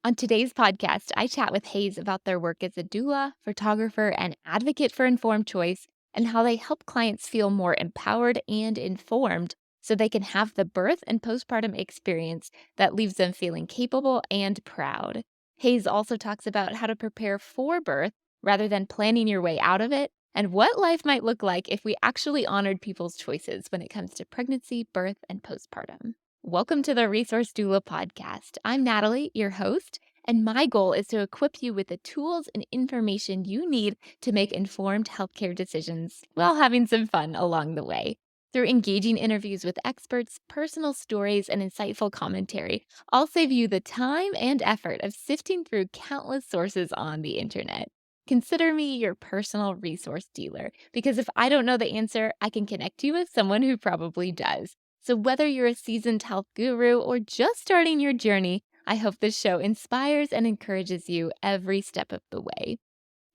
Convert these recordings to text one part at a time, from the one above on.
On today's podcast, I chat with Hayes about their work as a doula, photographer, and advocate for informed choice, and how they help clients feel more empowered and informed so they can have the birth and postpartum experience that leaves them feeling capable and proud. Hayes also talks about how to prepare for birth rather than planning your way out of it, and what life might look like if we actually honored people's choices when it comes to pregnancy, birth, and postpartum. Welcome to the Resource Doula podcast. I'm Natalie, your host, and my goal is to equip you with the tools and information you need to make informed healthcare decisions while having some fun along the way. Through engaging interviews with experts, personal stories, and insightful commentary, I'll save you the time and effort of sifting through countless sources on the internet. Consider me your personal resource dealer, because if I don't know the answer, I can connect you with someone who probably does. So, whether you're a seasoned health guru or just starting your journey, I hope this show inspires and encourages you every step of the way.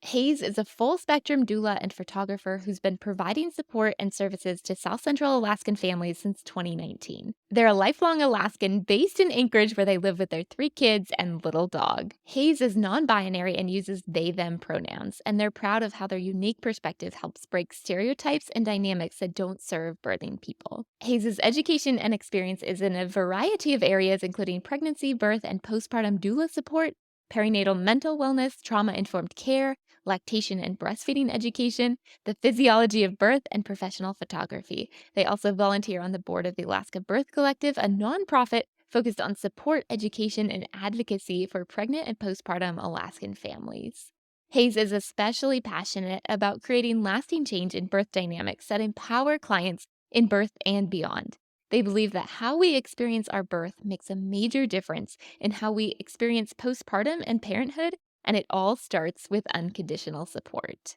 Hayes is a full spectrum doula and photographer who's been providing support and services to South Central Alaskan families since 2019. They're a lifelong Alaskan based in Anchorage where they live with their 3 kids and little dog. Hayes is non binary and uses they them pronouns, and they're proud of how their unique perspective helps break stereotypes and dynamics that don't serve birthing people. Hayes' education and experience is in a variety of areas, including pregnancy, birth, and postpartum doula support, perinatal mental wellness, trauma-informed care, lactation and breastfeeding education, the physiology of birth, and professional photography. They also volunteer on the board of the Alaska Birth Collective, a nonprofit focused on support, education, and advocacy for pregnant and postpartum Alaskan families. Hayes is especially passionate about creating lasting change in birth dynamics that empower clients in birth and beyond. They believe that how we experience our birth makes a major difference in how we experience postpartum and parenthood, and it all starts with unconditional support.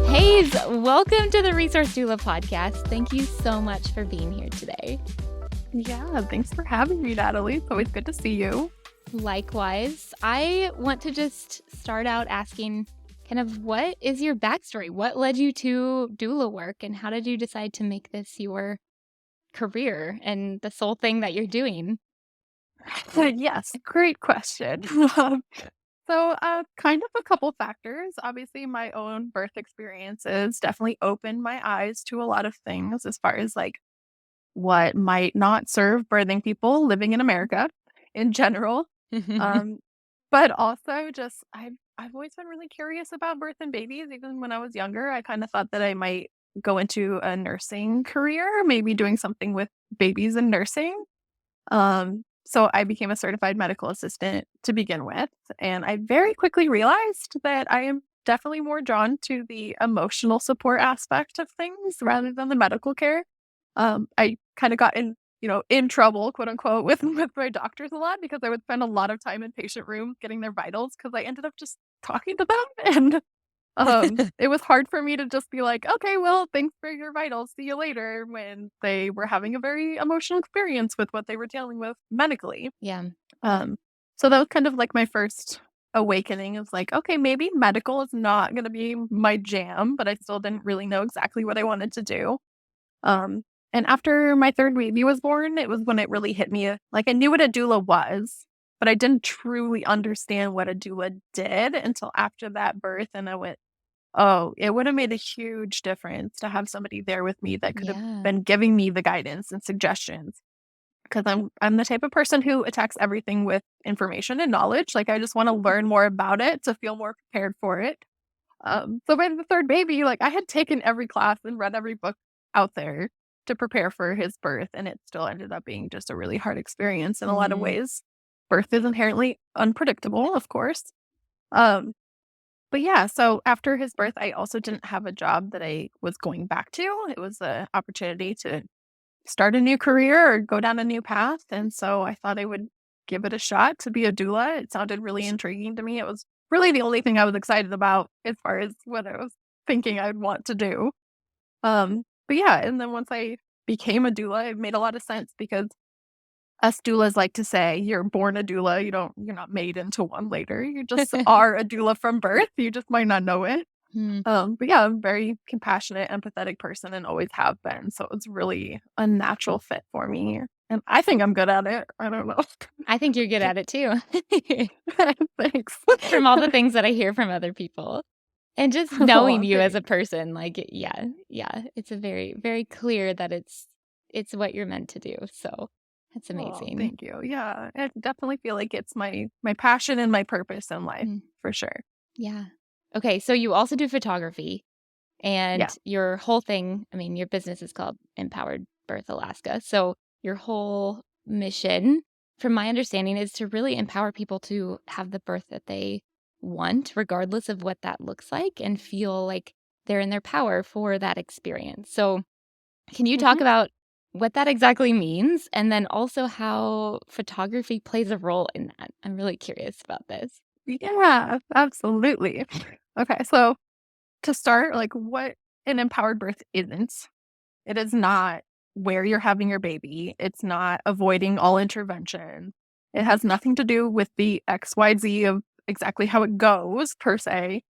Hayes, welcome to the Resource Doula podcast. Thank you so much for being here today. Yeah, thanks for having me, Natalie. It's always good to see you. Likewise, I want to just start out asking kind of what is your backstory? What led you to doula work, and how did you decide to make this your career and the sole thing that you're doing? Yes, great question. Kind of a couple factors. Obviously, my own birth experiences definitely opened my eyes to a lot of things as far as like what might not serve birthing people living in America in general. Um, but also just I've always been really curious about birth and babies. Even when I was younger, I kind of thought that I might go into a nursing career, maybe doing something with babies and nursing. So I became a certified medical assistant to begin with, and I very quickly realized that I am definitely more drawn to the emotional support aspect of things rather than the medical care. I kind of got in trouble, quote unquote, with with my doctors a lot because I would spend a lot of time in patient rooms getting their vitals because I ended up just talking to them and it was hard for me to just be like, "Okay, well, thanks for your vitals. See you later," when they were having a very emotional experience with what they were dealing with medically. Yeah. Um, so that was kind of like my first awakening of like, okay, maybe medical is not going to be my jam, but I still didn't really know exactly what I wanted to do. Um, and after my third baby was born, it was when it really hit me. Like I knew what a doula was, but I didn't truly understand what a doula did until after that birth. And I went, oh, it would have made a huge difference to have somebody there with me that could have Yeah. been giving me the guidance and suggestions. Because I'm the type of person who attacks everything with information and knowledge. Like I just want to learn more about it to feel more prepared for it. So by the third baby, like I had taken every class and read every book out there to prepare for his birth, and it still ended up being just a really hard experience in a lot of Mm. ways. Birth is inherently unpredictable, of course. Um, but yeah, so after his birth, I also didn't have a job that I was going back to. It was an opportunity to start a new career or go down a new path. And so I thought I would give it a shot to be a doula. It sounded really intriguing to me. It was really the only thing I was excited about as far as what I was thinking I'd want to do. But yeah, and then once I became a doula, it made a lot of sense because Us doulas like to say, "You're born a doula, you're not made into one later, you just are a doula from birth, you just might not know it." Hmm. But yeah, I'm a very compassionate, empathetic person and always have been, so it's really a natural fit for me, and I think I'm good at it, I don't know. I think you're good at it too. Thanks. From all the things that I hear from other people. And just knowing Aw, you as a thanks. person, like, yeah, yeah, it's a very, very clear that it's what you're meant to do, so that's Oh, amazing. thank you. Yeah, I definitely feel like it's my passion and my purpose in life, Mm, for sure. yeah. Okay, so you also do photography, Yeah. and your whole thing I mean, your business is called Empowered Birth Alaska, so your whole mission, from my understanding, is to really empower people to have the birth that they want, regardless of what that looks like, and feel like they're in their power for that experience. So can you talk Mhm. about what that exactly means, and then also how photography plays a role in that? I'm really curious about this. Yeah, absolutely. Okay, so to start, like, what an empowered birth isn't, it is not where you're having your baby, it's not avoiding all intervention. It has nothing to do with the XYZ of exactly how it goes per se.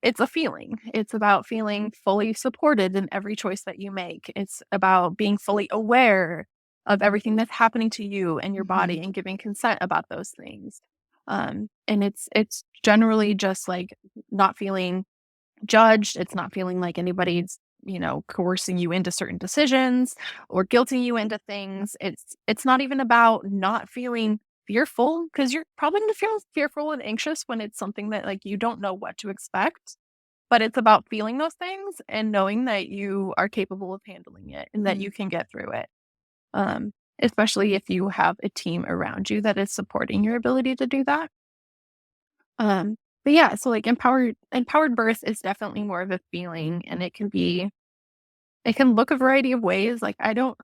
It's a feeling. It's about feeling fully supported in every choice that you make. It's about being fully aware of everything that's happening to you and your body Mhm, and giving consent about those things. And it's generally just like not feeling judged. It's not feeling like anybody's, coercing you into certain decisions or guilting you into things. It's not even about not feeling fearful because you're probably going to feel fearful and anxious when it's something that like you don't know what to expect. But it's about feeling those things and knowing that you are capable of handling it and that you mhm, can get through it. Especially if you have a team around you that is supporting your ability to do that. But yeah, so like empowered birth is definitely more of a feeling and it can look a variety of ways. Like I don't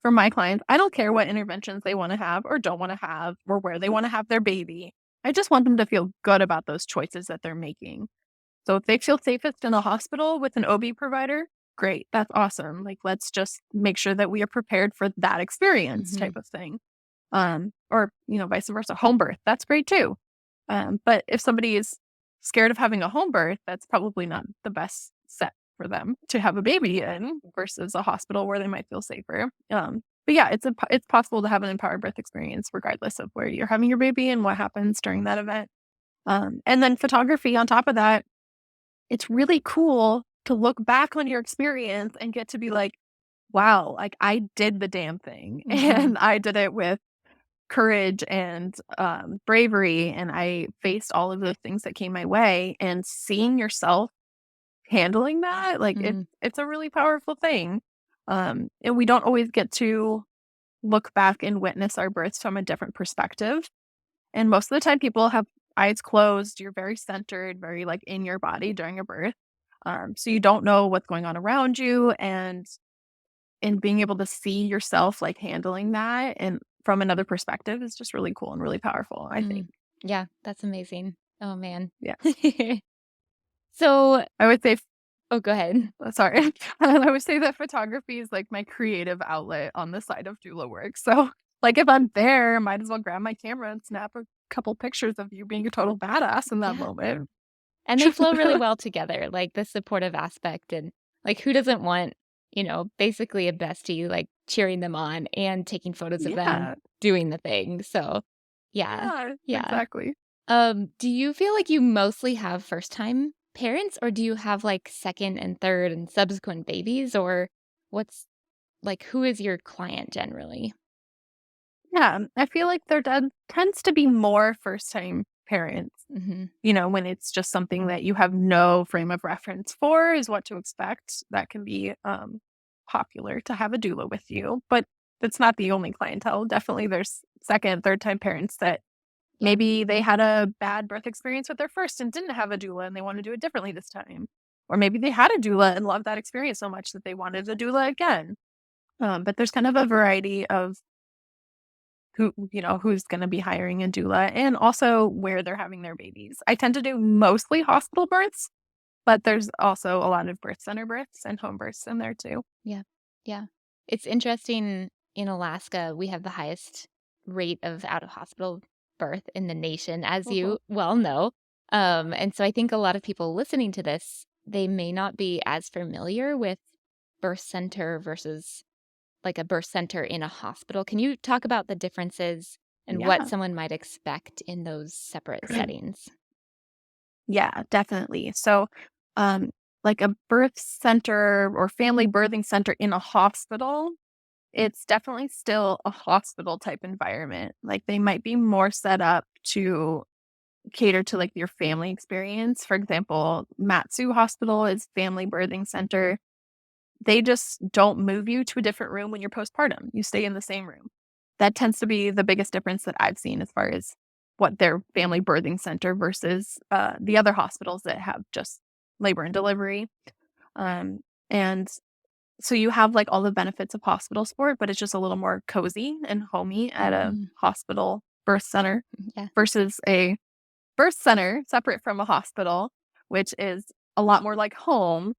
for my clients, I don't care what interventions they want to have or don't want to have or where they want to have their baby. I just want them to feel good about those choices that they're making. So if they feel safest in the hospital with an OB provider, great. That's awesome. Like let's just make sure that we are prepared for that experience type mhm, of thing. Or, vice versa, home birth, that's great too. But if somebody is scared of having a home birth, that's probably not the best set for them to have a baby in versus a hospital where they might feel safer. But yeah, it's possible to have an empowered birth experience regardless of where you're having your baby and what happens during that event. And then photography on top of that, it's really cool to look back on your experience and get to be like, wow, like I did the damn thing mhm, and I did it with courage and, bravery, and I faced all of the things that came my way, and seeing yourself handling that, like, mhm, it's a really powerful thing, and we don't always get to look back and witness our births from a different perspective, and most of the time people have eyes closed, you're very centered, very, like, in your body during a birth, so you don't know what's going on around you, and being able to see yourself, like, handling that and from another perspective is just really cool and really powerful, I think. mm. Yeah, that's amazing. Oh, man. Yeah. So I would say oh, go ahead. sorry. I would say that photography is, like, my creative outlet on the side of doula work, so, like, if I'm there, I might as well grab my camera and snap a couple pictures of you being a total badass in that Yeah. moment. And they flow really well together, like, the supportive aspect and, like, who doesn't want, basically a bestie, like, cheering them on and taking photos of them Yeah. doing the thing, so, yeah, Yeah, yeah. exactly. Do you feel like you mostly have first-time parents, or do you have, like, 2nd and 3rd and subsequent babies, or what's like, who is your client generally? Yeah, I feel like there tends to be more first-time parents. Mhm, When it's just something that you have no frame of reference for is what to expect. That can be, popular to have a doula with you, but that's not the only clientele. Definitely there's second, third time parents that yeah, maybe they had a bad birth experience with their first and didn't have a doula and they want to do it differently this time. Or maybe they had a doula and loved that experience so much that they wanted a doula again. But there's kind of a variety of who's gonna be hiring a doula and also where they're having their babies. I tend to do mostly hospital births, but there's also a lot of birth center births and home births in there too. yeah, yeah. It's interesting, in Alaska, we have the highest rate of out of hospital birth in the nation, as Mhm. you well know. And so I think a lot of people listening to this, they may not be as familiar with birth center versus like a birth center in a hospital. Can you talk about the differences and what Yeah. someone might expect in those separate settings? Yeah, definitely. So, um, like a birth center or family birthing center in a hospital, it's definitely still a hospital type environment. Like they might be more set up to cater to like your family experience. For example, Matsu Hospital is family birthing center. They just don't move you to a different room when you're postpartum. You stay in the same room. That tends to be the biggest difference that I've seen as far as what their family birthing center versus the other hospitals that have just labor and delivery. Um, and so you have like all the benefits of hospital sport, but it's just a little more cozy and homey at a Mhm. hospital birth center Yeah. versus a birth center separate from a hospital, which is a lot more like home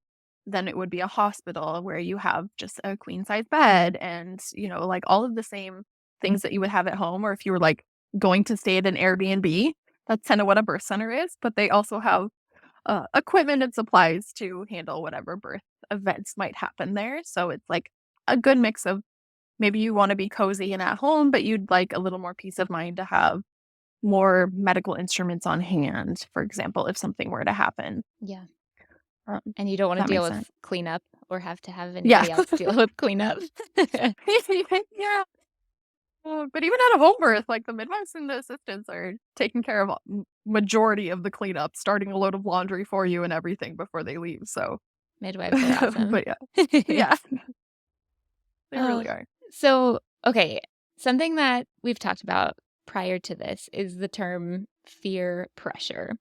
than it would be a hospital where you have just a queen size bed and, like all of the same things that you would have at home, or if you were like going to stay at an Airbnb. That's kind of what a birth center is, but they also have equipment and supplies to handle whatever birth events might happen there. So it's like a good mix of maybe you want to be cozy and at home, but you'd like a little more peace of mind to have more medical instruments on hand, for example, if something were to happen. Yeah. If And you don't wanna that deal makes sense. with cleanup or have to have Yeah. anybody else deal with cleanup. Yeah. But even at a home birth, like, the midwives and the assistants are taking care of a majority of the cleanup, starting a load of laundry for you and everything before they leave, so Midwives are awesome. but yeah. Yeah, they Oh, really are. so, okay, something that we've talked about prior to this is the term fear pressure,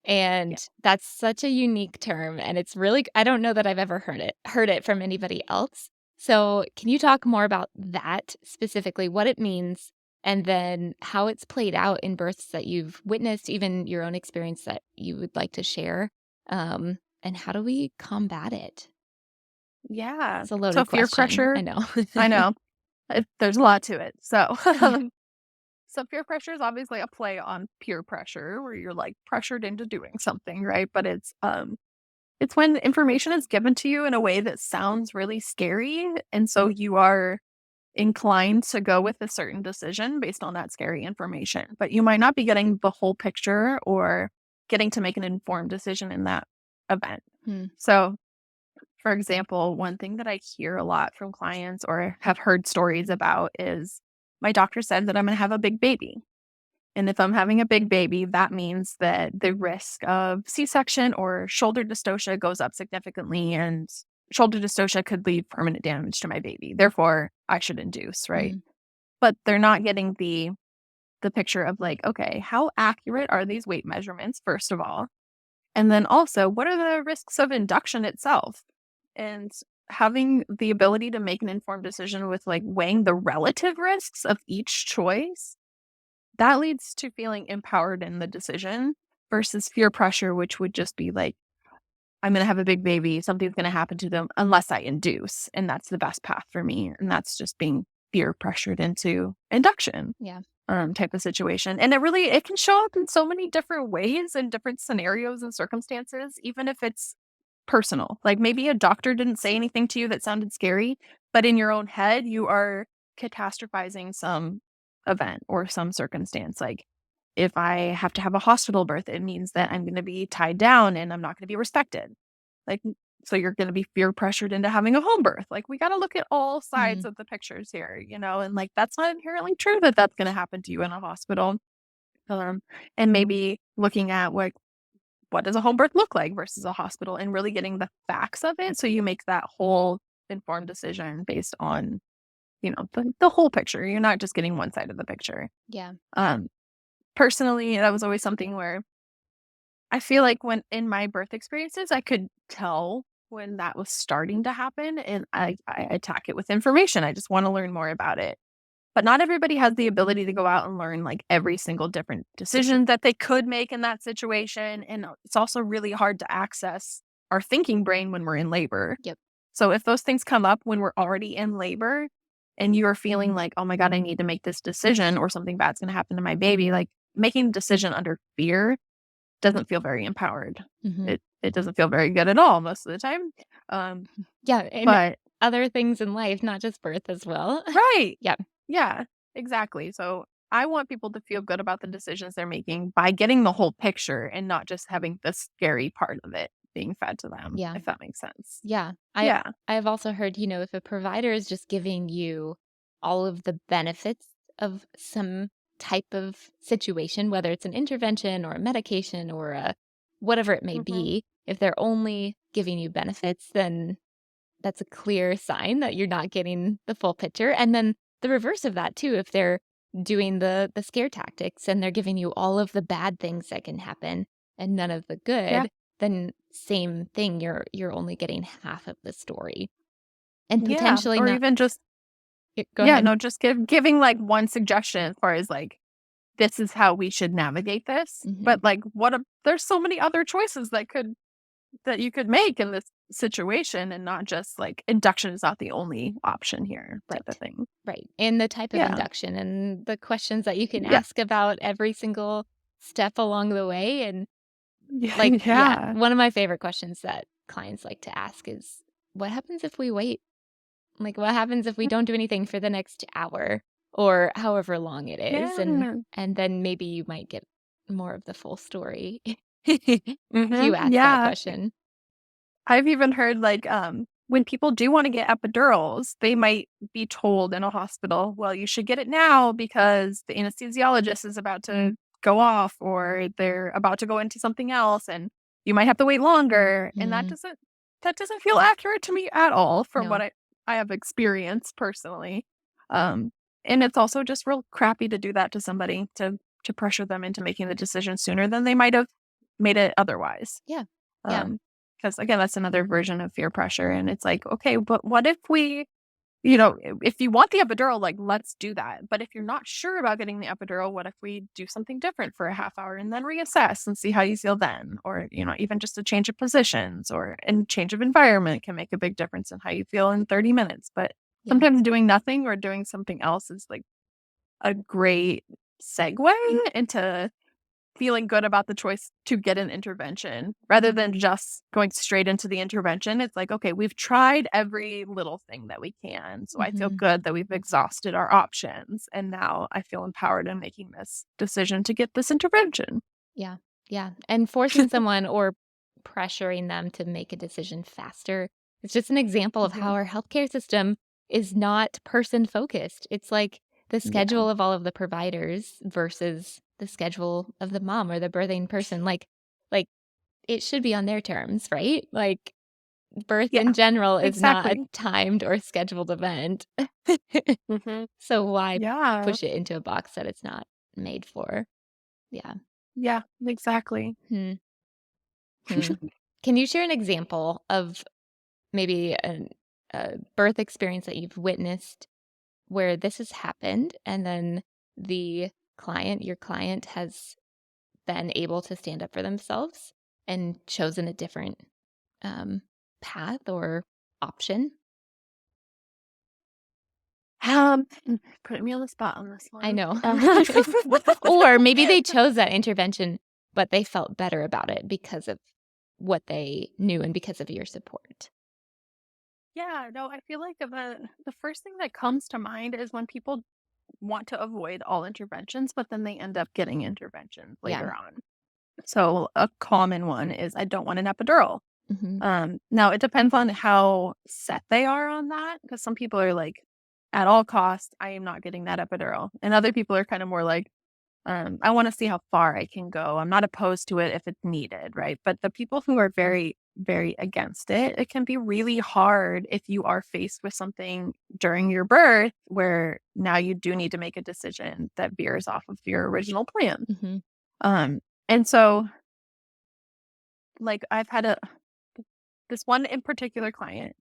Yeah. and that's such a unique term, and it's really I don't know that I've ever heard it from anybody else. So, can you talk more about that specifically, what it means, and then how it's played out in births that you've witnessed, even your own experience that you would like to share? And how do we combat it? Yeah. It's a So loaded fear question, pressure I know. I know. There's a lot to it. So, so peer pressure is obviously a play on peer pressure where you're, like, pressured into doing something, right? But it's when information is given to you in a way that sounds really scary, and so you are inclined to go with a certain decision based on that scary information, but you might not be getting the whole picture or getting to make an informed decision in that event. Hmm, So, for example, one thing that I hear a lot from clients or have heard stories about is my doctor said that I'm going to have a big baby. And if I'm having a big baby, that means that the risk of C-section or shoulder dystocia goes up significantly, and shoulder dystocia could leave permanent damage to my baby. Therefore, I should induce, right? mhm, But they're not getting the picture of like, okay, how accurate are these weight measurements, first of all? And then also, what are the risks of induction itself? And having the ability to make an informed decision with like weighing the relative risks of each choice, that leads to feeling empowered in the decision versus fear pressure, which would just be like, I'm going to have a big baby. Something's going to happen to them unless I induce. And that's the best path for me. And that's just being fear pressured into induction yeah, type of situation. And it can show up in so many different ways and different scenarios and circumstances, even if it's personal. Like maybe a doctor didn't say anything to you that sounded scary, but in your own head, you are catastrophizing some event or some circumstance. Like if I have to have a hospital birth, it means that I'm going to be tied down and I'm not going to be respected. Like, so you're going to be fear pressured into having a home birth. Like, we got to look at all sides mhm, of the pictures here, and like that's not inherently true that that's going to happen to you in a hospital. Um, and maybe looking at what does a home birth look like versus a hospital and really getting the facts of it so you make that whole informed decision based on, the whole picture. You're not just getting one side of the picture. yeah, Um, Personally, that was always something where I feel like when in my birth experiences, I could tell when that was starting to happen and I attack it with information. I just want to learn more about it. But not everybody has the ability to go out and learn like every single different decision that they could make in that situation. And it's also really hard to access our thinking brain when we're in labor. yep, So if those things come up when we're already in labor, and you're feeling like, "Oh my god, I need to make this decision or something bad's gonna happen to my baby," like, making a decision under fear doesn't feel very empowered. Mhm. It doesn't feel very good at all most of the time. Um, Yeah, and but other things in life, not just birth as well. right. Yeah. Yeah, exactly. So I want people to feel good about the decisions they're making by getting the whole picture and not just having the scary part of it being fed to them, Yeah. if that makes sense. Yeah. Yeah. I've also heard, if a provider is just giving you all of the benefits of some type of situation, whether it's an intervention or a medication or a whatever it may Mhm. be, if they're only giving you benefits, then that's a clear sign that you're not getting the full picture. And then the reverse of that too, if they're doing the scare tactics and they're giving you all of the bad things that can happen and none of the Yeah. good, then same thing, you're only getting half of the story. And Yeah. potentially Or not even just go yeah, ahead. no, just giving like one suggestion as far as like this is how we should navigate this. Mhm. But like there's so many other choices that you could make in this situation and not just like induction is not the only option here type of Right. thing. Right. And the type of Yeah. induction and the questions that you can Yeah. ask about every single step along the way. And Yeah. like, yeah, Yeah. one of my favorite questions that clients like to ask is what happens if we wait? Like, what happens if we don't do anything for the next hour or however long it is? Yeah. And then maybe you might get more of the full story if you Mhm. ask that Yeah. question. I've even heard like when people do want to get epidurals, they might be told in a hospital, well, you should get it now because the anesthesiologist is about to go off or they're about to go into something else and you might have to wait longer. And Mm, that doesn't feel accurate to me at all from what no. I have experienced personally. Um and it's also just real crappy to do that to somebody to pressure them into making the decision sooner than they might have made it otherwise. Yeah. Yeah. Um, because again, that's another version of fear pressure. And it's like, okay, but what if if you want the epidural, like, let's do that. But if you're not sure about getting the epidural, what if we do something different for a half hour and then reassess and see how you feel then? Or, even just a change of positions or and change of environment can make a big difference in how you feel in 30 minutes. But Yeah. sometimes doing nothing or doing something else is like a great segue into feeling good about the choice to get an intervention rather than just going straight into the intervention. It's like, okay, we've tried every little thing that we can. So I feel Mhm. good that we've exhausted our options. And now I feel empowered in making this decision to get this intervention. Yeah. Yeah. And forcing someone or pressuring them to make a decision faster. It's just an example of how Mhm. our healthcare system is not person focused. It's like the Yeah. schedule of all of the providers versus the schedule of the mom or the birthing person. Like it should be on their terms, right? Like birth in Yeah. general is not a Exactly. timed or scheduled event. Hmm. So why Yeah. push it into a box that it's not made for? Yeah. Yeah. Exactly. Hmm. Hmm. Can you share an example of maybe a birth experience that you've witnessed where this has happened and then your client has been able to stand up for themselves and chosen a different um, path or option? Um, putting me on the spot on this I one. know. Or maybe they chose that intervention, but they felt better about it because of what they knew and because of your support. Yeah, no, I feel like the first thing that comes to mind is when people want to avoid all interventions, but then they end up getting interventions Yeah. later on. So a common one is I don't want an epidural. Mhm. Now it depends on how set they are on that because some people are like, at all costs, I am not getting that epidural, and other people are kind of more like I wanna see how far I can go. I'm not opposed to it if it's needed, right? But the people who are very, very against it, it can be really hard if you are faced with something during your birth where now you do need to make a decision that veers off of your original plan. Mhm. And so, like, I've had this one in particular client.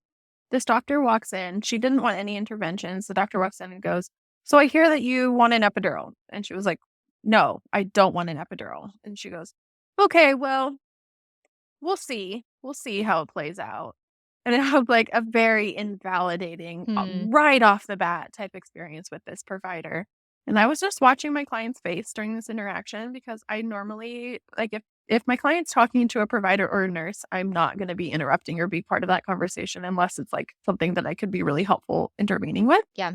This doctor walks in. She didn't want any interventions. The doctor walks in and goes, "So I hear that you want an epidural." And she was like, "No, I don't want an epidural." And she goes, "Okay, well, we'll see. We'll see how it plays out." And it was like a very invalidating, Hmm. right off the bat type experience with this provider. And I was just watching my client's face during this interaction because I normally like if my client's talking to a provider or a nurse, I'm not going to be interrupting or be part of that conversation unless it's like something that I could be really helpful intervening with. Yeah.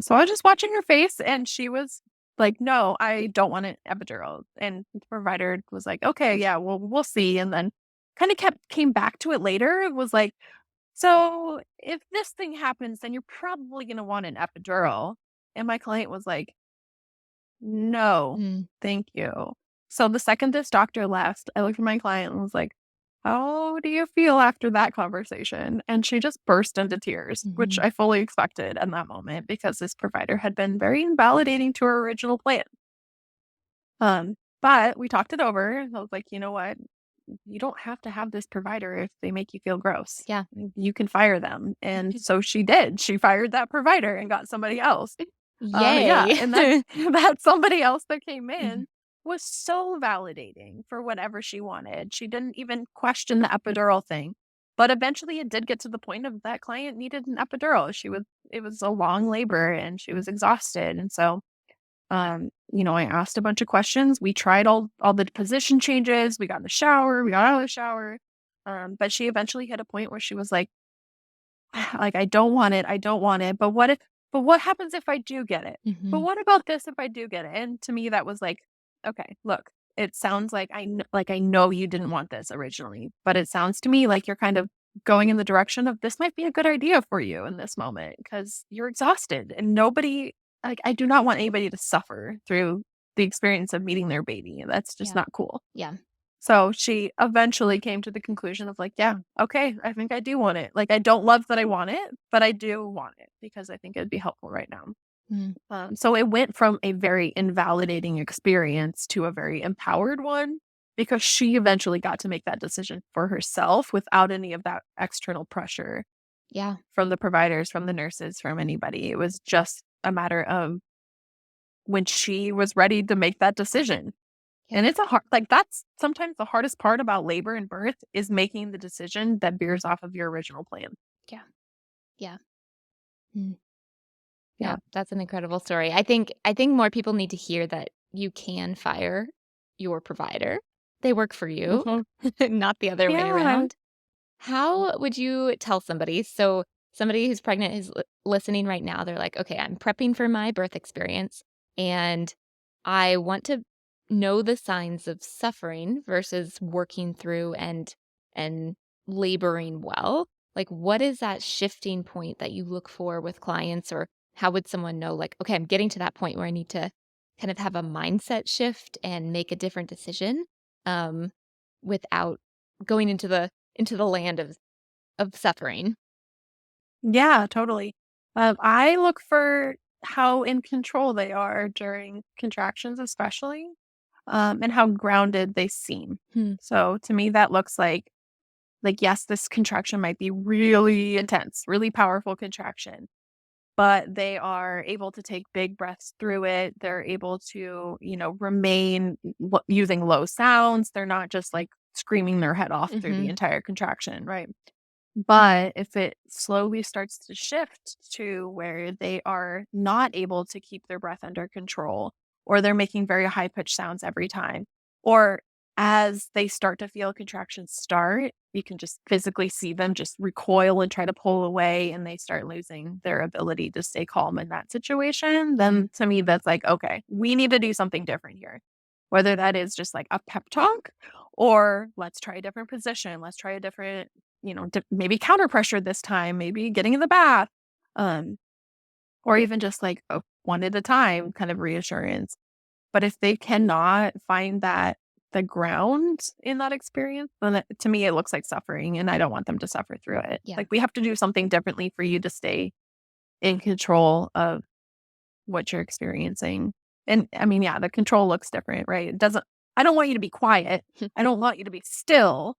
So I was just watching her face and she was like, "No, I don't want an epidural." And the provider was like, "Okay, yeah, well, we'll see." And then kind of kept came back to it later. It was like, "So if this thing happens, then you're probably going to want an epidural." And my client was like, "No, Mm. thank you." So the second this doctor left, I looked at my client and was like, "How do you feel after that conversation?" And she just burst into tears, which Mhm. I fully expected in that moment because this provider had been very invalidating to her original plan. But we talked it over. I was like, "You know what? You don't have to have this provider if they make you feel gross. Yeah. You can fire them." And so she did. She fired that provider and got somebody else. Yeah, Yay. and that that somebody else that came Mhm. in was so validating for whatever she wanted. She didn't even question the epidural thing. But eventually it did get to the point of that client needed an epidural. It was a long labor and she was exhausted. And so I asked a bunch of questions. We tried all the position changes. We got in the shower, we got out of the shower. But she eventually hit a point where she was like, I don't want it. I don't want it. But what happens if I do get it? But Mhm. what about this if I do get it? And to me, that was like, okay, look, it sounds like like I know you didn't want this originally, but it sounds to me like you're kind of going in the direction of this might be a good idea for you in this moment because you're exhausted and nobody like I do not want anybody to suffer through the experience of meeting their baby. That's just Yeah. not cool. Yeah. So she eventually came to the conclusion of like, yeah, okay, I think I do want it. Like, I don't love that I want it, but I do want it because I think it'd be helpful right now. Mm. So it went from a very invalidating experience to a very empowered one because she eventually got to make that decision for herself without any of that external pressure Yeah. from the providers, from the nurses, from anybody. It was just a matter of when she was ready to make that decision. Yeah. And it's a hard like, that's sometimes the hardest part about labor and birth is making the decision that veers off of your original plan. Yeah. Yeah. Mm. Yeah. No, that's an incredible story. I think more people need to hear that you can fire your provider. They work for you, Mhm. not the other way Yeah. around. How would you tell somebody? So, somebody who's pregnant is listening right now. They're like, okay, I'm prepping for my birth experience and I want to know the signs of suffering versus working through and laboring well. Like, what is that shifting point that you look for with clients, or how would someone know, like, okay, I'm getting to that point where I need to kind of have a mindset shift and make a different decision um, without going into the land of suffering. Yeah, totally. I look for how in control they are during contractions especially, and how grounded they seem. Hmm. So, to me, that looks like, yes, this contraction might be really intense, really powerful contraction, but they are able to take big breaths through it. They're able to, remain using low sounds. They're not just like screaming their head off through the Mhm. entire contraction, right? But if it slowly starts to shift to where they are not able to keep their breath under control, or they're making very high pitched sounds every time, or as they start to feel contractions start, you can just physically see them just recoil and try to pull away, and they start losing their ability to stay calm in that situation. Yeah. Then to me, that's like, okay, we need to do something different here. Whether that is just like a pep talk or let's try a different position, let's try a different maybe counter pressure this time, maybe getting in the bath, um, or even just like a one at a time kind of reassurance. But if they cannot find the ground in that experience, then to me, it looks like suffering and I don't want them to suffer through it. Yeah. Like we have to do something differently for you to stay in control of what you're experiencing. And I mean, yeah, the control looks different, right? I don't want you to be quiet. I don't want you to be still,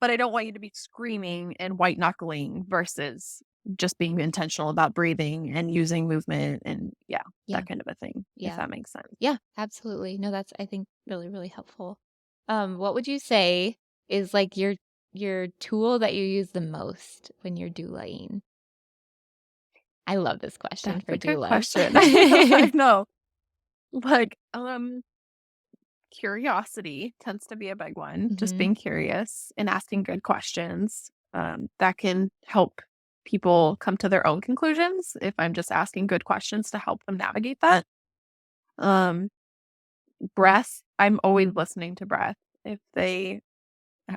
but I don't want you to be screaming and white knuckling versus just being intentional about breathing and using movement and yeah, Yeah. that kind of a thing, if Yeah. that makes sense. Yeah, absolutely. No, that's, I think, really, really helpful. What would you say is like your tool that you use the most when you're doulaing? I love this question That's for a good doulas. question. I know. Like, curiosity tends to be a big one, just Mhm. being curious and asking good questions, that can help people come to their own conclusions if I'm just asking good questions to help them navigate that. Um, breath, I'm always listening to breath. If they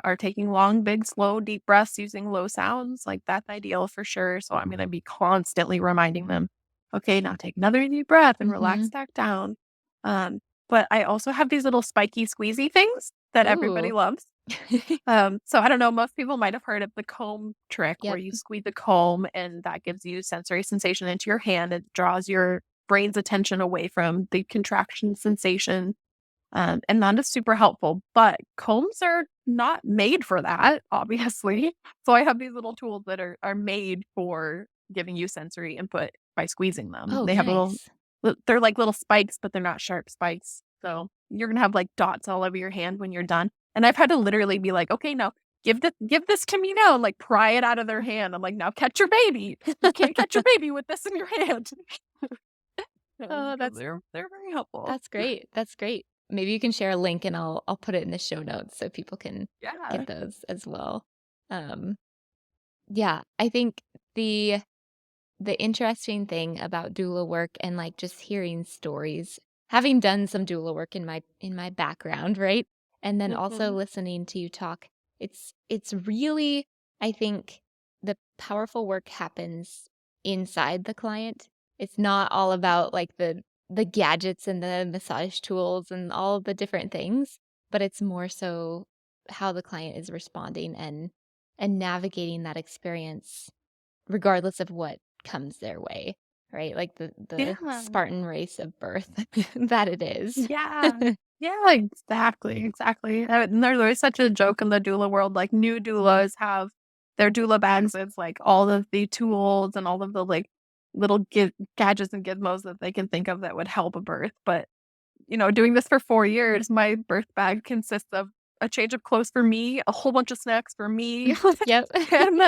are taking long, big, slow, deep breaths using low sounds, like that's ideal for sure. So I'm going to be constantly reminding them, okay, now take another deep breath and relax Mhm. back down. Um, but I also have these little spiky, squeezy things that everybody Ooh. loves. So I don't know, most people might have heard of the comb trick where Yep. you squeeze the comb and that gives you sensory sensation into your hand. It draws your brain's attention away from the contraction sensation, and that is super helpful, but combs are not made for that, obviously. So I have these little tools that are made for giving you sensory input by squeezing them. Oh, They have nice. they're like little spikes, but they're not sharp spikes. So you're gonna have like dots all over your hand when you're done. And I've had to literally be like, okay, no, give this to me now, and like pry it out of their hand. I'm like, now catch your baby. You can't catch your baby with this in your hand. Oh, Because they're very helpful. that's great. That's great. Maybe you can share a link and I'll put it in the show notes so people can Yeah. get those as well. Um, yeah, I think the the interesting thing about doula work and, like, just hearing stories, having done some doula work in my background, right? And then also Mhm. listening to you talk, it's really, I think, the powerful work happens inside the client. It's not all about, like, the gadgets and the massage tools and all the different things, but it's more so how the client is responding and navigating that experience regardless of what comes their way, right? Like the Yeah. Spartan race of birth that it is. Yeah. Yeah, exactly, exactly. And there's always such a joke in the doula world, like, new doulas have their doula bags. It's, like, all of the tools and all of the, like, little gadgets and gizmos that they can think of that would help a birth, but, doing this for 4 years, my birth bag consists of a change of clothes for me, a whole bunch of snacks for me, Yep. and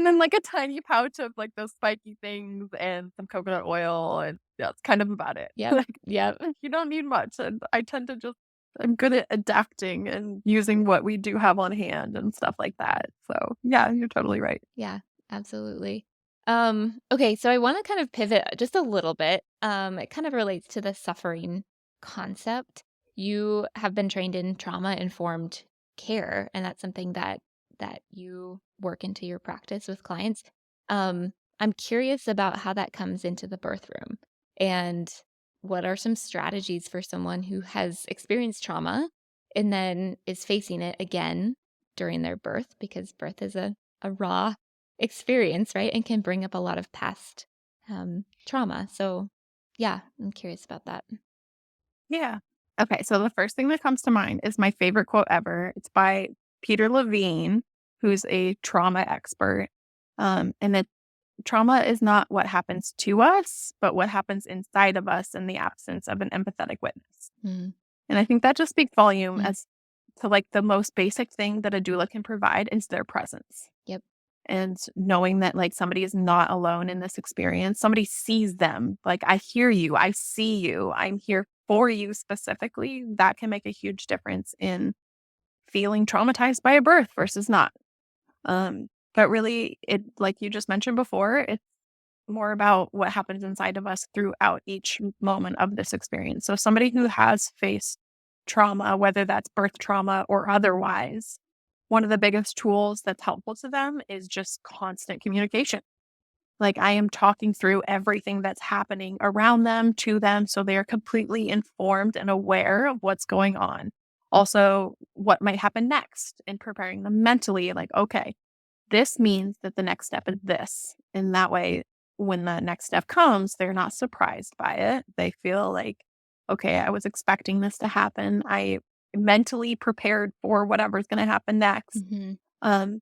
then like, a tiny pouch of, like, those spiky things and some coconut oil, and that's kind of about it. Yep. Yep. You don't need much, and I tend to just I'm good at adapting and using what we do have on hand and stuff like that. So, yeah, you're totally right. Yeah, absolutely. Okay, so I want to kind of pivot just a little bit. It kind of relates to the suffering concept. You have been trained in trauma-informed care, and that's something that you work into your practice with clients. I'm curious about how that comes into the birth room and what are some strategies for someone who has experienced trauma and then is facing it again during their birth because birth is a raw experience, right? And can bring up a lot of past, trauma. So, yeah, I'm curious about that. Yeah. Okay, so the first thing that comes to mind is my favorite quote ever. It's by Peter Levine, who's a trauma expert. And it trauma is not what happens to us, but what happens inside of us in the absence of an empathetic witness. Mm, And I think that just speaks volume mm, as to like the most basic thing that a doula can provide is their presence. yep, And knowing that like somebody is not alone in this experience, somebody sees them. Like, I hear you, I see you, I'm here for you specifically. That can make a huge difference in feeling traumatized by a birth versus not. But really, it like you just mentioned before, it's more about what happens inside of us throughout each moment of this experience. So, somebody who has faced trauma, whether that's birth trauma or otherwise, one of the biggest tools that's helpful to them is just constant communication. Like, I am talking through everything that's happening around them to them so they are completely informed and aware of what's going on. Also, what might happen next and preparing them mentally, like, okay, this means that the next step is this. And that way, when the next step comes, they're not surprised by it. They feel like, okay, I was expecting this to happen. I mentally prepared for whatever's going to happen next. mhm, Um,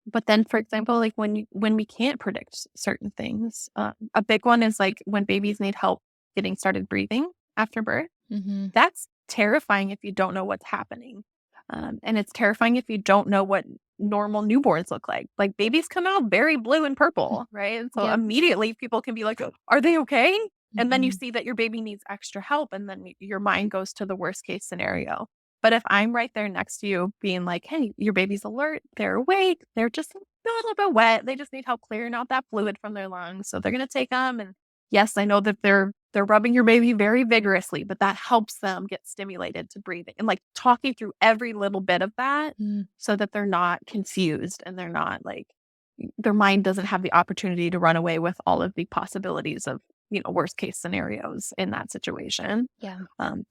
but then, for example, like when we can't predict certain things, a big one is like when babies need help getting started breathing after birth. mhm, That's terrifying if you don't know what's happening. And it's terrifying if you don't know what normal newborns look like. Like, babies come out very blue and purple, right? And so Yep. immediately people can be like, "Oh, are they okay?" And then you Mhm. see that your baby needs extra help, and then your mind goes to the worst case scenario. But if I'm right there next to you being like, "Hey, your baby's alert, they're awake, they're just a little bit wet, they just need help clearing out that fluid from their lungs, so they're gonna take them, and yes, I know that they're rubbing your baby very vigorously, but that helps them get stimulated to breathing," and, like, talking through every little bit of that Mm. so that they're not confused and they're not, like their mind doesn't have the opportunity to run away with all of the possibilities of, worst case scenarios in that situation. Yeah.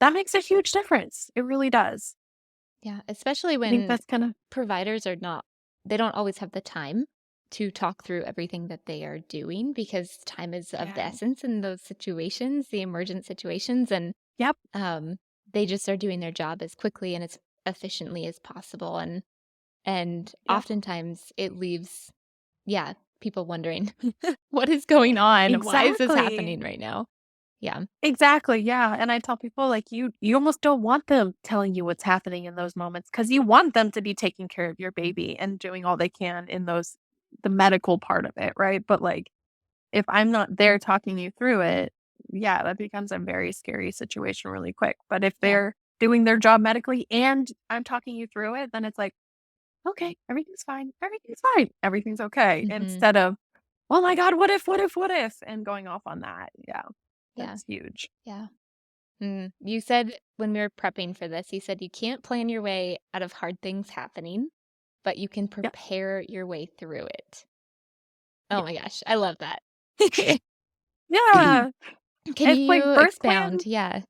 That makes a huge difference. It really does. Yeah, especially I think when that's kinda providers are not they don't always have the time to talk through everything that they are doing because time is of the yeah. essence in those situations, the emergent situations, and, Yep. um, they just are doing their job as quickly and as efficiently as possible, and Yep. oftentimes it leaves, yeah, people wondering, "What is going on? Why is this Exactly. happening right now?" Yeah. Exactly, yeah, and I tell people, like, you almost don't want them telling you what's happening in those moments because you want them to be taking care of your baby and doing all they can in the medical part of it, right? But, like, if I'm not there talking you through it, yeah, that becomes a very scary situation really quick. But if Yeah. they're doing their job medically and I'm talking you through it, then it's like, "Okay, everything's fine. Everything's fine. Everything's okay." Mhm. Instead of, "Oh my god, what if, what if, what if?" and going off on that. Yeah, Yeah. that's huge. Yeah. You said when we were prepping for this, you said you can't plan your way out of hard things happening, but you can Yep. prepare your way through it. Oh Yeah. my gosh, I love that. Yeah. Can It's like you birth plan. expound? Yeah.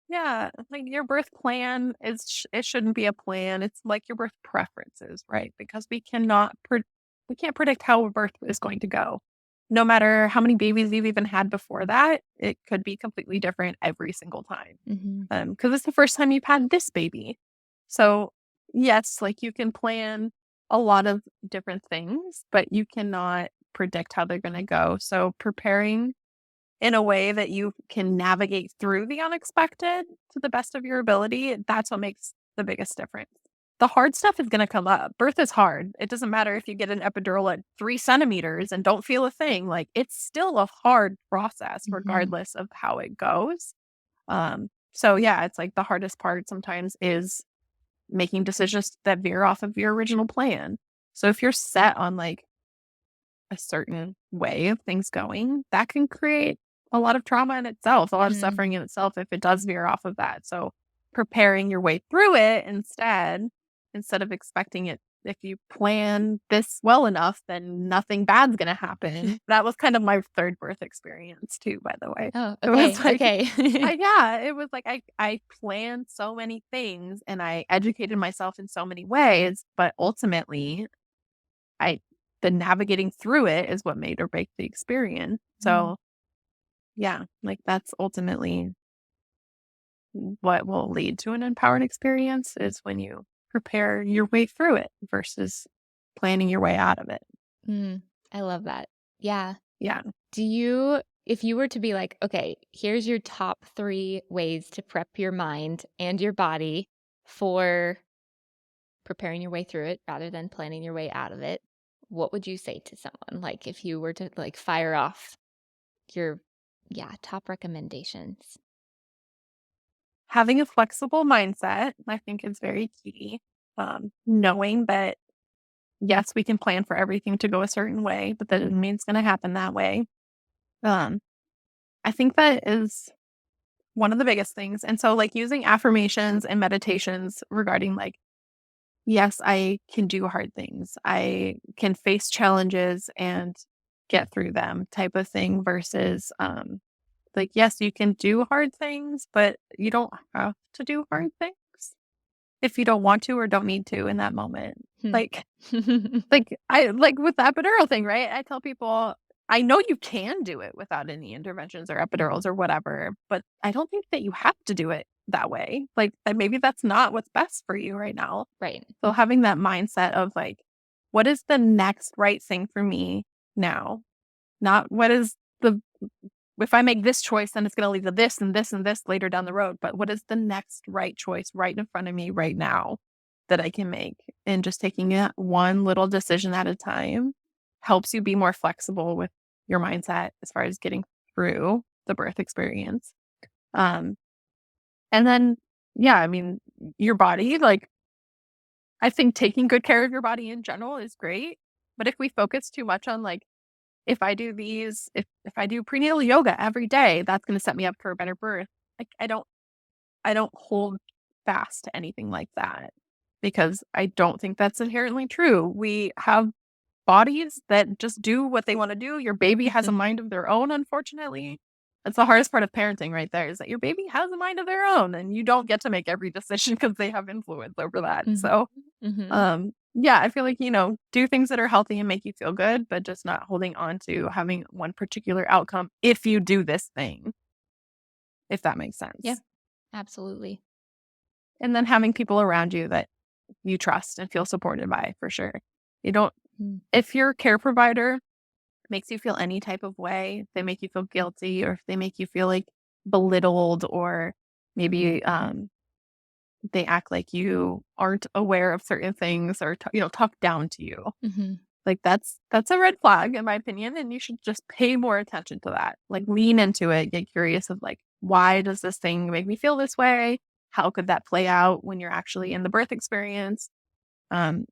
Yeah, like your birth plan it shouldn't be a plan. It's like your birth preferences, right? Because we can't predict how a birth is going to go. No matter how many babies you've even had before that, it could be completely different every single time. Mhm. Because it's the first time you've had this baby. So, yes, like you can plan a lot of different things, but you cannot predict how they're going to go. So, preparing in a way that you can navigate through the unexpected to the best of your ability, that's what makes the biggest difference. The hard stuff is going to come up. Birth is hard. It doesn't matter if you get an epidural at 3 centimeters and don't feel a thing. Like, it's still a hard process, Mhm. regardless of how it goes. So yeah, it's like the hardest part sometimes is making decisions that veer off of your original plan. So if you're set on like a certain way of things going, that can create a lot of trauma in itself, a lot of Mm. suffering in itself if it does veer off of that. So preparing your way through it instead of expecting it, if you plan this well enough, then nothing bad's gonna happen. That was kind of my third birth experience too, by the way. Oh, It was okay, like okay. yeah, it was like I planned so many things and I educated myself in so many ways, but ultimately I the navigating through it is what made or break the experience. Mm. So, yeah, like, that's ultimately what will lead to an empowered experience is when you prepare your way through it versus planning your way out of it. Mm. I love that. Yeah. Yeah. Do you if you were to be like, "Okay, here's your top 3 ways to prep your mind and your body for preparing your way through it rather than planning your way out of it," what would you say to someone? Like, if you were to, like, fire off your yeah, top recommendations. Having a flexible mindset, I think, is very key. Knowing that, yes, we can plan for everything to go a certain way, but that doesn't mean it's gonna happen that way. Um, I think that is one of the biggest things. And so, like, using affirmations and meditations regarding, like, yes, I can do hard things. I can face challenges and get through them type of thing versus, like, yes, you can do hard things, but you don't have to do hard things if you don't want to or don't need to in that moment. Hmm. Like, I like with the epidural thing, right? I tell people, I know you can do it without any interventions or epidurals or whatever, but I don't think that you have to do it that way. Like, that maybe that's not what's best for you right now. Right. So having that mindset of like, what is the next right thing for me now? Not what is the if I make this choice, then it's going to lead to this and this and this later down the road. But what is the next right choice right in front of me right now? that I can make. And just taking it one little decision at a time helps you be more flexible with your mindset as far as getting through the birth experience. Um, and then, yeah, I mean, your body, like, I think taking good care of your body in general is great. But if we focus too much on like, if I do prenatal yoga every day, that's going to set me up for a better birth. Like I don't hold fast to anything like that because I don't think that's inherently true. We have bodies that just do what they want to do. Your baby has a Mhm. mind of their own, unfortunately. That's the hardest part of parenting right there is that your baby has a mind of their own and you don't get to make every decision because they have influence over that. Mhm. So, Mhm. yeah, I feel like, do things that are healthy and make you feel good, but just not holding on to having one particular outcome if you do this thing, if that makes Yeah, sense. absolutely. And then having people around you that you trust and feel supported by for sure. You don't Mm. If your care provider makes you feel any type of way, if they make you feel guilty or if they make you feel like belittled or maybe they act like you aren't aware of certain things or talk down to you. Mhm. Like that's a red flag in my opinion and you should just pay more attention to that. Like lean into it, get curious of like why does this thing make me feel this way? How could that play out when you're actually in the birth experience? Um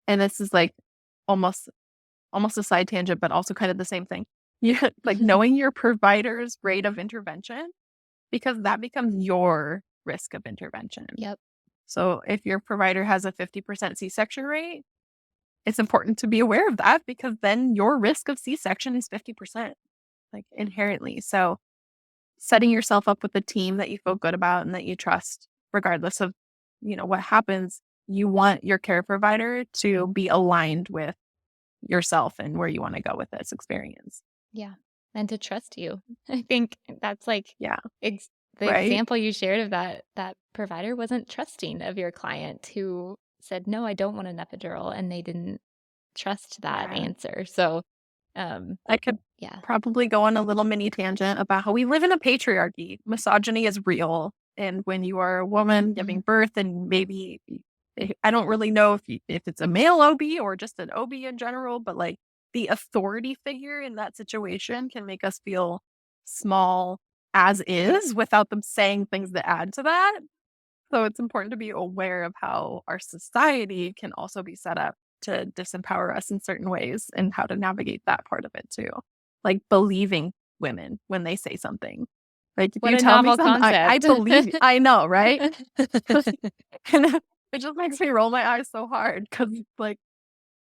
and this is like almost almost a side tangent but also kind of the same thing. Yeah, like knowing your provider's rate of intervention because that becomes your risk of intervention. Yep. So if your provider has a 50% C-section rate, it's important to be aware of that because then your risk of C-section is 50%, like inherently. So setting yourself up with a team that you feel good about and that you trust, regardless of, what happens, you want your care provider to be aligned with yourself and where you want to go with this experience. Yeah, and to trust you. I think that's like Yeah. ex the Right. example you shared of that provider wasn't trusting of your client who said, "No, I don't want an epidural," and they didn't trust that Yeah. answer. So, um, I could yeah. probably go on a little mini tangent about how we live in a patriarchy. Misogyny is real. And when you are a woman giving Mhm, birth, and maybe I don't really know if it's a male OB or just an OB in general, but like the authority figure in that situation can make us feel small as is without them saying things that add to that. So it's important to be aware of how our society can also be set up to disempower us in certain ways and how to navigate that part of it too. Like believing women when they say something. Like if what you a tell me novel something, I concept. believe you. I know, right? And it just makes me roll my eyes so hard because like,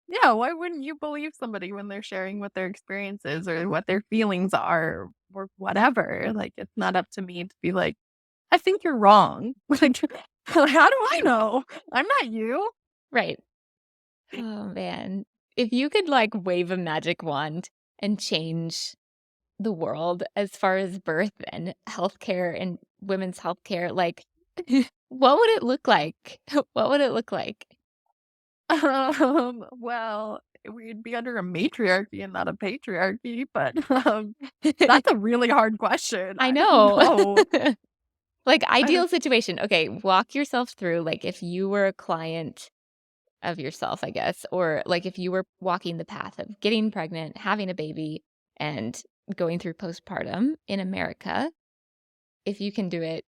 yeah, why wouldn't you believe somebody when they're sharing what their experiences or what their feelings are or whatever? Like it's not up to me to be like, I think you're wrong. Like, how do I know? I'm not you. Right. Oh, man. If you could, like, wave a magic wand and change the world as far as birth and healthcare and women's healthcare, like, what would it look like? What would it look like? Well, we'd be under a matriarchy and not a patriarchy, but that's a really hard question. I I don't know. know. Like, I don't, ideal situation. Okay, walk yourself through, like, if you were a client of yourself, I guess, or, like, if you were walking the path of getting pregnant, having a baby, and going through postpartum in America, if you can do it,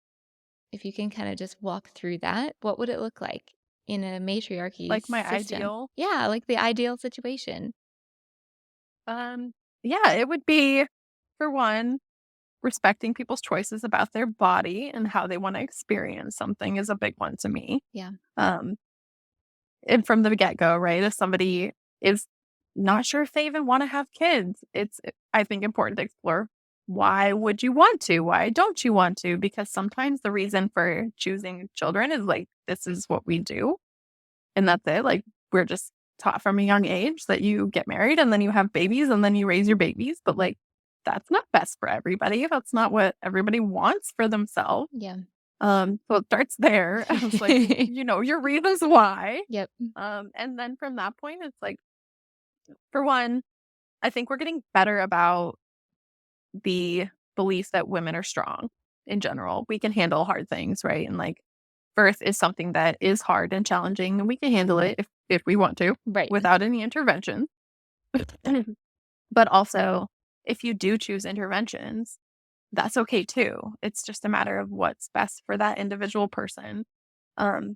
if you can kinda just walk through that, what would it look like in a matriarchy like my system? ideal. Yeah, like the ideal situation. Um, yeah, it would be for one, respecting people's choices about their body and how they want to experience something is a big one to me. Yeah. Um, And from the get-go, right? If somebody is not sure if they even wanna have kids, I think, important to explore why would you want to? Why don't you want to? Because sometimes the reason for choosing children is, like, this is what we do, and that's it. Like, we're just taught from a young age that you get married, and then you have babies, and then you raise your babies, but, like, that's not best for everybody. That's not what everybody wants for themselves. Yeah. So it starts there. I was like, your reasons why. Yep. And then from that point, it's like, for one, I think we're getting better about the belief that women are strong in general. We can handle hard things, right? And like birth is something that is hard and challenging, and we can handle it if we want to Right. without any intervention. But also, if you do choose interventions, that's okay too. It's just a matter of what's best for that individual person. Um,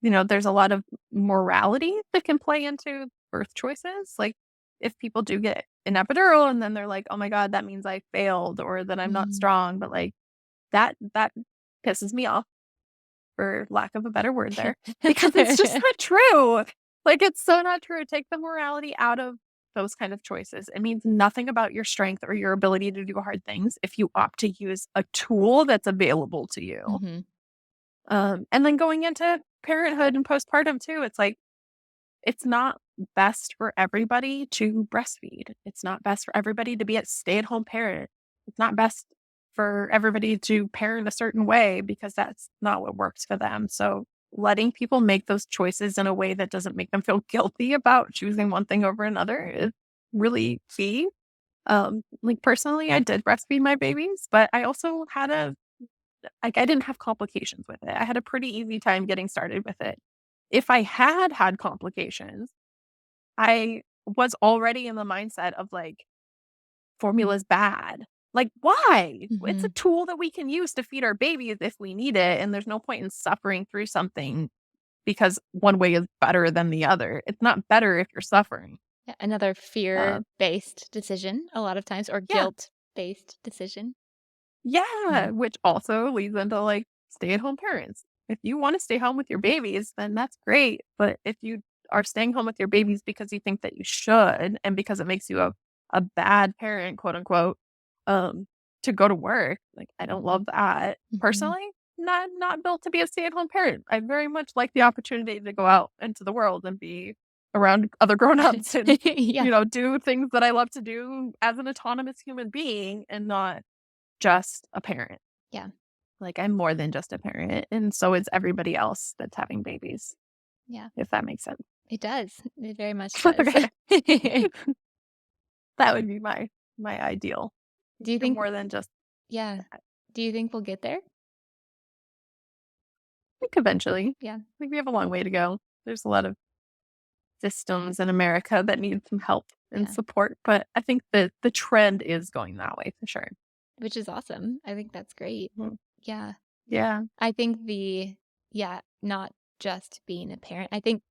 there's a lot of morality that can play into birth choices. Like if people do get an epidural and then they're like, "Oh my god, that means I failed or that I'm not Mhm. strong," but like that pisses me off for lack of a better word there, because it's just not true. Like, it's so not true. Take the morality out of those kind of choices. It means nothing about your strength or your ability to do hard things if you opt to use a tool that's available to you. Mhm. And then going into parenthood and postpartum too, it's like it's not best for everybody to breastfeed. It's not best for everybody to be a stay-at-home parent. It's not best for everybody to parent a certain way because that's not what works for them. So letting people make those choices in a way that doesn't make them feel guilty about choosing one thing over another is really key. Like personally, I did breastfeed my babies, but I also had I didn't have complications with it. I had a pretty easy time getting started with it. If I had had complications, I was already in the mindset of, like, formula's bad. Like, why? It's a Mhm. tool that we can use to feed our babies if we need it, and there's no point in suffering through something because one way is better than the other. It's not better if you're suffering. Yeah, another Uh, fear-based decision a lot of times or yeah. guilt-based decision. Yeah, Mhm. which also leads into, like, stay-at-home parents. If you wanna stay home with your babies, then that's great, but if you are staying home with your babies because you think that you should and because it makes you a "bad parent," quote, unquote, um, to go to work, like, I don't love that. Mhm. Personally, not built to be a stay-at-home parent. I very much like the opportunity to go out into the world and be around other grown-ups and, Yeah, do things that I love to do as an autonomous human being and not just a parent. yeah, Like, I'm more than just a parent, and so is everybody else that's having babies, yeah. if that makes sense. It does. It very much does. Okay. That would be my ideal. Do you You're think more than just yeah. that. Do you think we'll get there? I think eventually. Yeah, I think we have a long way to go. There's a lot of systems in America that need some help and yeah, support, but I think the trend is going that way for sure. which is awesome. I think that's great. Mhm. Yeah. Yeah. I think yeah, not just being a parent. I think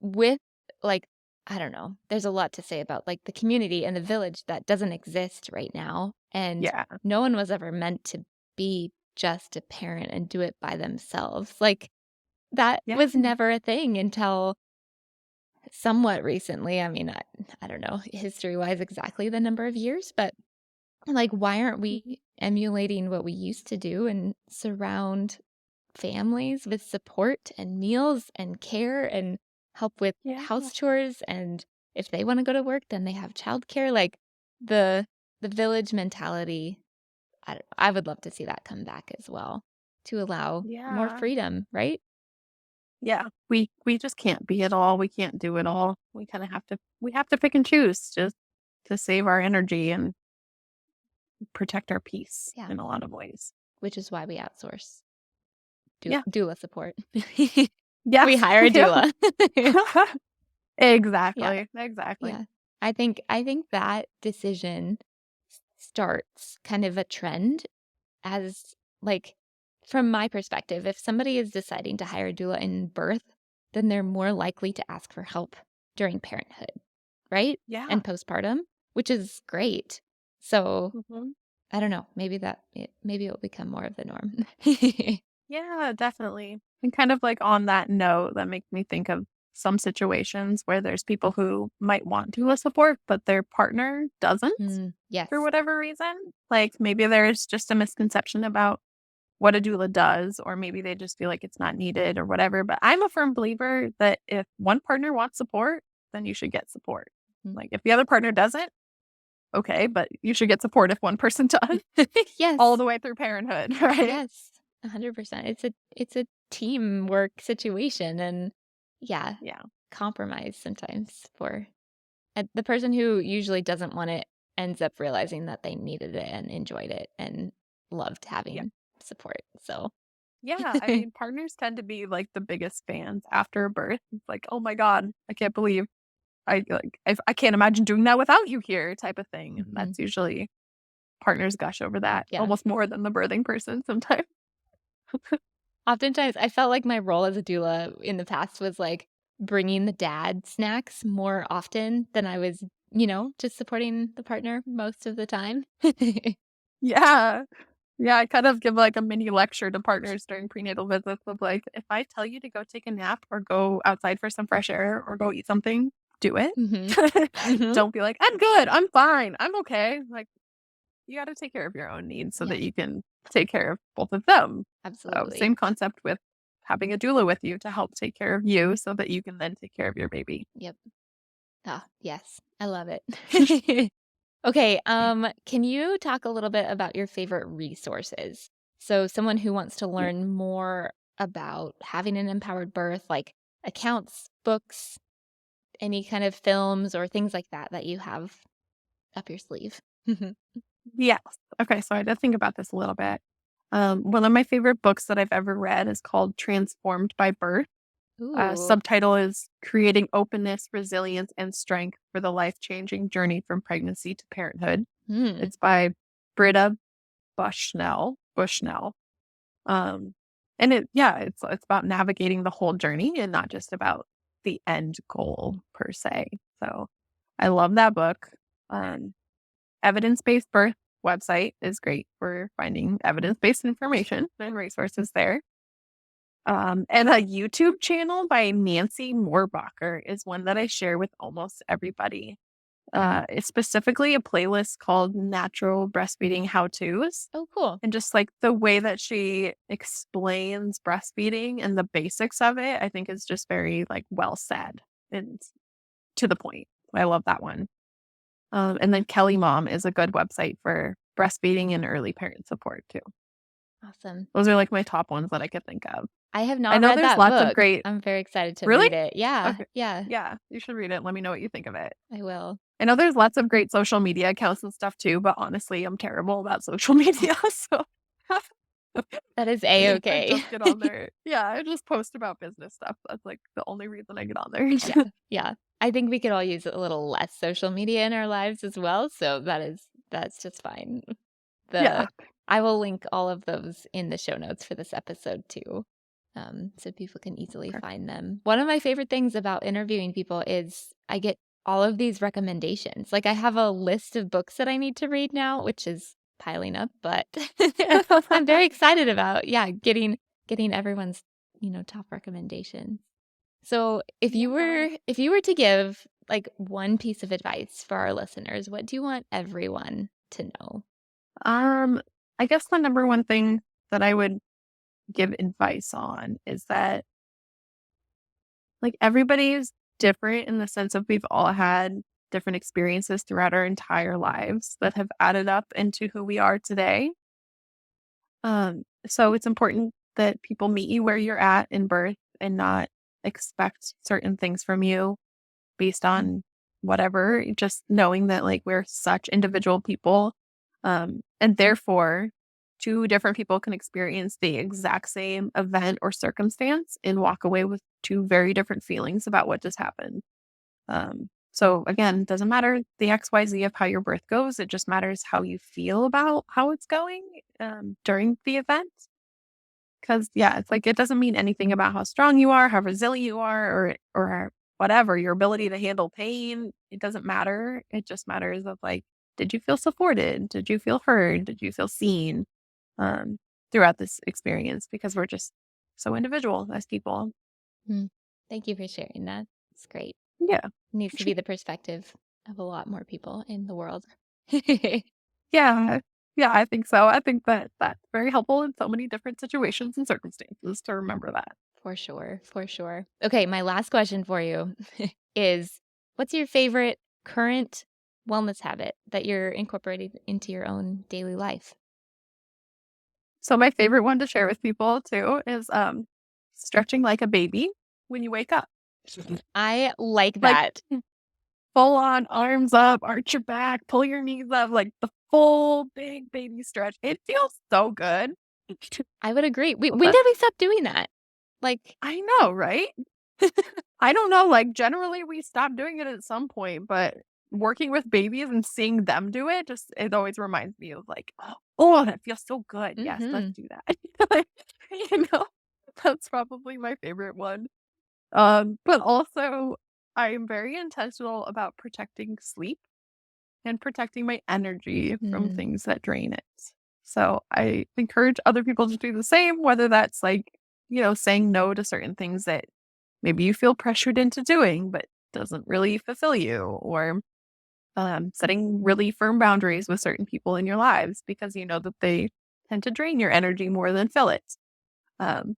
with, like, I don't know, there's a lot to say about, like, the community and the village that doesn't exist right now, and Yeah. no one was ever meant to be just a parent and do it by themselves. Like, that Yeah. was never a thing until somewhat recently. I mean, I don't know history-wise exactly the number of years, but, like, why aren't we emulating what we used to do and surround families with support and meals and care and help with Yeah. house chores, and if they wanna go to work, then they have childcare, like, the the village mentality, I would love to see that come back as well to allow more Yeah. freedom, right? Yeah. We just can't be it all. We can't do it all. We have to pick and choose just to save our energy and protect our peace Yeah, in a lot of ways. which is why we outsource Yeah. doula support. Yeah. We hire a Yeah. doula. Yeah, Exactly. Exactly. yeah. I think that decision starts kind of a trend as, like, from my perspective, if somebody is deciding to hire a doula in birth, then they're more likely to ask for help during parenthood, right? Yeah. And postpartum, which is great. So, Mhm. I don't know, maybe it'll become more of the norm. Yeah, definitely. And kind of like on that note, that makes me think of some situations where there's people who might want doula support, but their partner doesn't for Yes. whatever reason. Like maybe there's just a misconception about what a doula does, or maybe they just feel like it's not needed or whatever. But I'm a firm believer that if one partner wants support, then you should get support. Mm. Like if the other partner doesn't, okay, but you should get support if one person does all Yes. the way through parenthood, right? Yes. 100%. It's a teamwork situation, and yeah, Yeah. compromise sometimes for the person who usually doesn't want it ends up realizing that they needed it and enjoyed it and loved Yeah. having support. So, Yeah, I mean, partners tend to be, like, the biggest fans after a birth. It's like, "Oh my god, I can't believe I can't imagine doing that without you here," type of thing, and Mhm. that's usually partners gush over that Yeah. almost more than the birthing person sometimes. Oftentimes, I felt like my role as a doula in the past was, like, bringing the dad snacks more often than I was, just supporting the partner most of the time. Yeah. Yeah, I kind of give, like, a mini lecture to partners during prenatal visits of, like, "If I tell you to go take a nap or go outside for some fresh air or go eat something, do it." Mhm. Mhm. Don't be like, "I'm good, I'm fine, I'm okay." Like, you gotta take care of your own needs so that Yes, you can take care of both of them. So, absolutely. same concept with having a doula with you to help take care of you so that you can then take care of your baby. Yep. Ah, yes, I love it. Okay, can you talk a little bit about your favorite resources? So someone who wants to Yeah. learn more about having an empowered birth, like accounts, books, any kind of films or things like that that you have up your sleeve. Yes. Okay, so I did think about this a little bit. One of my favorite books that I've ever read is called Transformed by Birth. Ooh. Subtitle is Creating Openness, Resilience, and Strength for the Life-Changing Journey from Pregnancy to Parenthood. Hmm. It's by Britta Bushnell. Um, and it's about navigating the whole journey and not just about the end goal per se. So I love that book. Um, Evidence-based birth website is great for finding evidence-based information and resources there. And a YouTube channel by Nancy Moorbacher is one that I share with almost everybody. It's specifically a playlist called Natural Breastfeeding How-Tos. Oh, cool. And just like the way that she explains breastfeeding and the basics of it, I think is just very like well said and to the point. I love that one. And then Kelly Mom is a good website for breastfeeding and early parent support too. Awesome. Those are like my top ones that I could think of. I have I not know read there's that lots of book. great. I'm very excited to Really? read it. Yeah, Okay. yeah, Yeah, you should read it. Let me know what you think of it. I will. I know there's lots of great social media accounts and stuff too, but honestly, I'm terrible about social media, so That is I A-okay. just get on there. Yeah, I just post about business stuff. That's like the only reason I get on there. Yeah, yeah. I think we could all use a little less social media in our lives as well, so that's just fine. Yeah. The I will link all of those in the show notes for this episode too, so people can easily Perfect. find them. One of my favorite things about interviewing people is I get all of these recommendations. Like, I have a list of books that I need to read now, which is piling up, but I'm very excited about, yeah, getting everyone's, top recommendations. So, Yeah, if you were to give, like, one piece of advice for our listeners, what do you want everyone to know? um, I guess the number one thing that I would give advice on is that, like, everybody's different in the sense of we've all had different experiences throughout our entire lives that have added up into who we are today. So it's important that people meet you where you're at in birth and not expect certain things from you based Mm, on whatever, just knowing that like we're such individual people. And therefore, two different people can experience the exact same event or circumstance and walk away with two very different feelings about what just happened. So again, doesn't matter the XYZ of how your birth goes. It just matters how you feel about how it's going during the event. Because yeah, it's like it doesn't mean anything about how strong you are, how resilient you are, or whatever, your ability to handle pain. It doesn't matter. It just matters of like, did you feel supported? Did you feel heard? Did you feel seen um, throughout this experience? Because we're just so individual as people. mm. Thank you for sharing that. It's great. Yeah. Needs to be the perspective of a lot more people in the world. Yeah. Yeah, I think so. I think that that's very helpful in so many different situations and circumstances to remember that. For sure, for sure. Okay, my last question for you is what's your favorite current wellness habit that you're incorporating into your own daily life? So my favorite one to share with people too is stretching like a baby when you wake up. I like Like that. full on arms up, arch your back, pull your knees up, like the full big baby stretch. It feels so good. I would agree. When But did we stop doing that? Like, I know, right? I don't know, like, generally, we stopped doing it at some point, but working with babies and seeing them do it, just it always reminds me of, like, "Oh, that feels so good. Yes, let's mhm. do that." Like, you know? That's probably my favorite one. But also, I am very intentional about protecting sleep and protecting my energy from Mm, things that drain it. So, I encourage other people to do the same, whether that's, like, saying no to certain things that maybe you feel pressured into doing, but doesn't really fulfill you, or setting really firm boundaries with certain people in your lives because you know that they tend to drain your energy more than fill it. Um,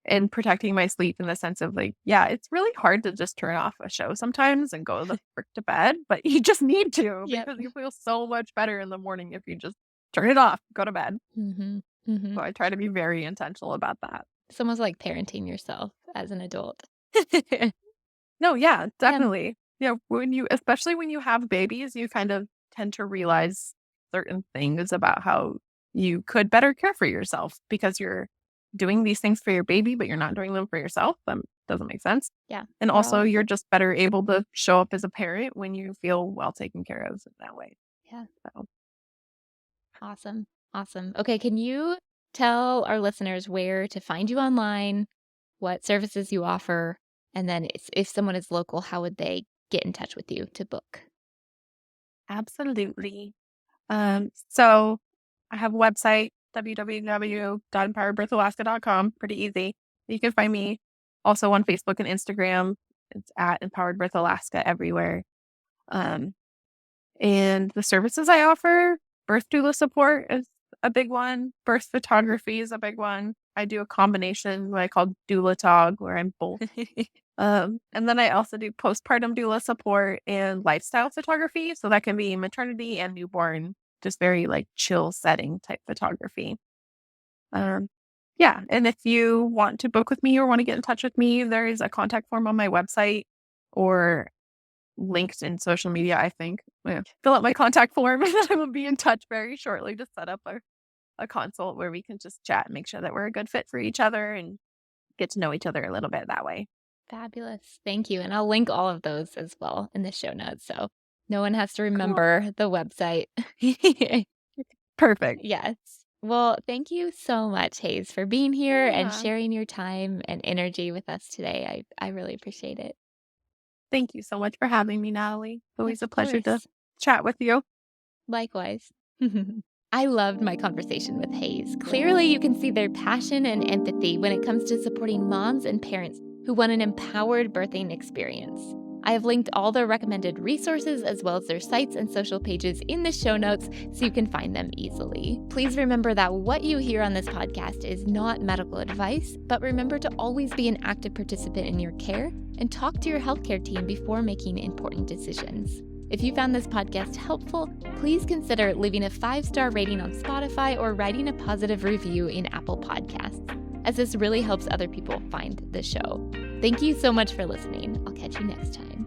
and protecting my sleep in the sense of like, yeah, it's really hard to just turn off a show sometimes and go the frick to bed, but you just need to yep. because you feel so much better in the morning if you just turn it off, go to bed. Mhm, mhm. So I try to be very intentional about that. It's almost like parenting yourself as an adult. No, yeah, Yeah, definitely. Yeah, especially when you have babies, you kind of tend to realize certain things about how you could better care for yourself because you're doing these things for your baby, but you're not doing them for yourself. That doesn't make sense. yeah. And We're also, all you're just better able to show up as a parent when you feel well taken care of in that way. yeah. So, Awesome. Awesome. Okay, can you tell our listeners where to find you online, what services you offer, and then if someone is local, how would they get in touch with you to book? absolutely. So I have a website, www.empoweredbirthalaska.com. Pretty easy. You can find me also on Facebook and Instagram. It's at Empowered Birth Alaska everywhere. Um, and the services I offer, birth doula support is a big one. Birth photography is a big one. I do a combination, what I call doula tog, where I'm both. And then I also do postpartum doula support and lifestyle photography. So that can be maternity and newborn, just very like chill setting type photography. Um, yeah. And if you want to book with me or want to get in touch with me, there is a contact form on my website or linked in social media, I think. Yeah. Fill out my contact form and then I will be in touch very shortly to set up a consult where we can just chat and make sure that we're a good fit for each other and get to know each other a little bit that way. Fabulous. Thank you. And I'll link all of those as well in the show notes. So no one has to Cool. remember the website. Perfect. Yes. Well, thank you so much, Hayes, for being here and Yeah. sharing your time and energy with us today. I really appreciate it. Thank you so much for having me, Natalie. Always Of a pleasure to course. chat with you. Likewise. I loved my conversation with Hayes. Clearly, you can see their passion and empathy when it comes to supporting moms and parents who want an empowered birthing experience. I have linked all their recommended resources as well as their sites and social pages in the show notes so you can find them easily. Please remember that what you hear on this podcast is not medical advice, but remember to always be an active participant in your care and talk to your healthcare team before making important decisions. If you found this podcast helpful, please consider leaving a 5-star rating on Spotify or writing a positive review in Apple Podcasts, as this really helps other people find the show. Thank you so much for listening. I'll catch you next time.